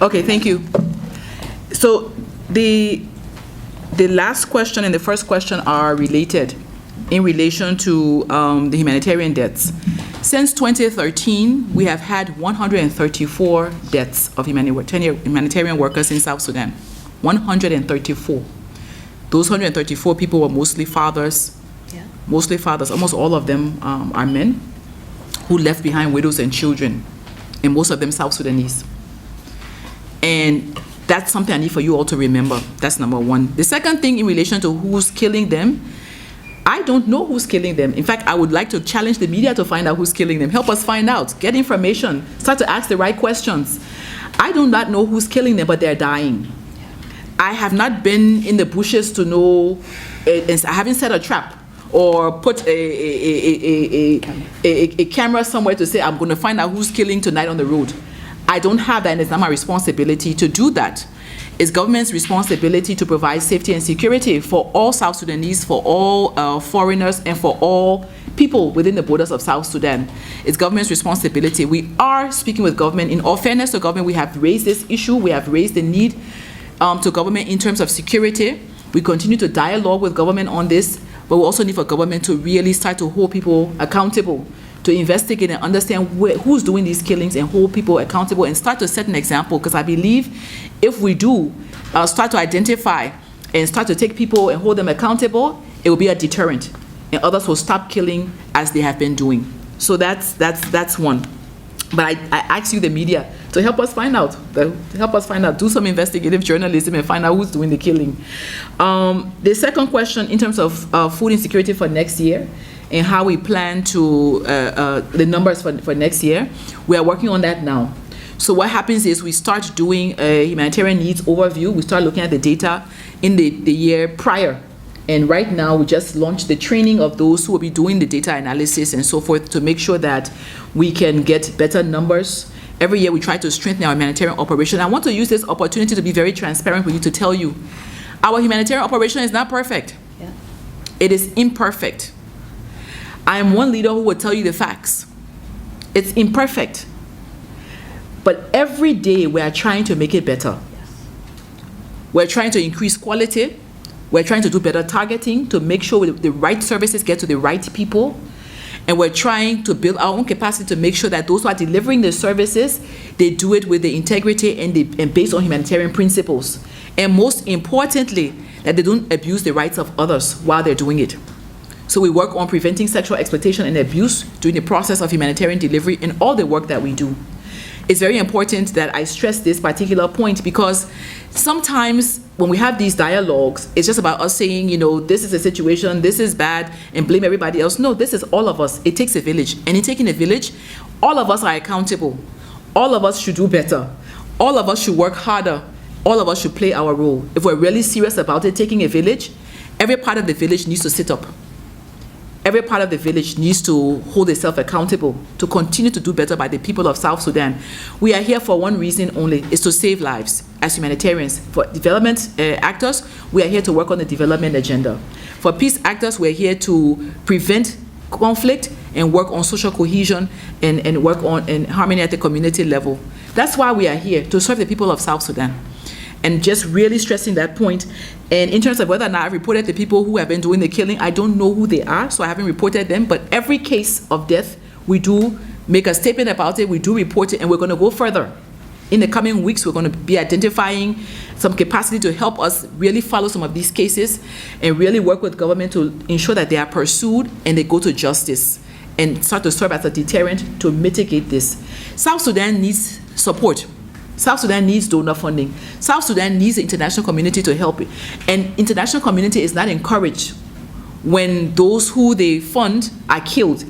Okay, thank you. So the last question and the first question are related in relation to the humanitarian deaths. Since 2013, we have had 134 deaths of humanitarian workers in South Sudan. 134. Those 134 people were mostly fathers. Yeah. Mostly fathers. Almost all of them are men who left behind widows and children, and most of them South Sudanese. And that's something I need for you all to remember. That's number one. The second thing in relation to who's killing them, I don't know who's killing them. In fact, I would like to challenge the media to find out who's killing them. Help us find out. Get information. Start to ask the right questions. I do not know who's killing them, but they're dying. I have not been in the bushes to know, I haven't set a trap or put a camera somewhere to say, I'm going to find out who's killing tonight on the road. I don't have that, and it's not my responsibility to do that. It's government's responsibility to provide safety and security for all South Sudanese, for all foreigners, and for all people within the borders of South Sudan. It's government's responsibility. We are speaking with government. In all fairness to government, we have raised this issue. We have raised the need to government in terms of security. We continue to dialogue with government on this, but we also need for government to really start to hold people accountable, to investigate and understand who's doing these killings and hold people accountable and start to set an example. Because I believe if we do start to identify and start to take people and hold them accountable, it will be a deterrent, and others will stop killing as they have been doing. So that's one. But I ask you, the media, to help us find out. Do some investigative journalism and find out who's doing the killing. The second question, in terms of food insecurity for next year and how we plan to the numbers for next year, we are working on that now. So what happens is we start doing a humanitarian needs overview. We start looking at the data in the year prior. And right now, we just launched the training of those who will be doing the data analysis and so forth to make sure that we can get better numbers. Every year, we try to strengthen our humanitarian operation. I want to use this opportunity to be very transparent with you, to tell you, our humanitarian operation is not perfect. Yeah. It is imperfect. I am one leader who will tell you the facts. It's imperfect. But every day, we are trying to make it better. Yes. We're trying to increase quality. We're trying to do better targeting to make sure the right services get to the right people. And we're trying to build our own capacity to make sure that those who are delivering the services, they do it with the integrity and based on humanitarian principles. And most importantly, that they don't abuse the rights of others while they're doing it. So we work on preventing sexual exploitation and abuse during the process of humanitarian delivery in all the work that we do. It's very important that I stress this particular point, because sometimes when we have these dialogues, it's just about us saying, this is a situation, this is bad, and blame everybody else. No, this is all of us. It takes a village. And in taking a village, all of us are accountable. All of us should do better. All of us should work harder. All of us should play our role. If we're really serious about it, taking a village, every part of the village needs to sit up. Every part of the village needs to hold itself accountable to continue to do better by the people of South Sudan. We are here for one reason only, is to save lives as humanitarians. For development actors, we are here to work on the development agenda. For peace actors, we're here to prevent conflict and work on social cohesion and work on harmony at the community level. That's why we are here, to serve the people of South Sudan. And just really stressing that point. And in terms of whether or not I've reported the people who have been doing the killing, I don't know who they are, so I haven't reported them. But every case of death, we do make a statement about it, we do report it, and we're going to go further. In the coming weeks, we're going to be identifying some capacity to help us really follow some of these cases and really work with government to ensure that they are pursued and they go to justice and start to serve as a deterrent to mitigate this. South Sudan needs support. South Sudan needs donor funding. South Sudan needs the international community to help it. And international community is not encouraged when those who they fund are killed.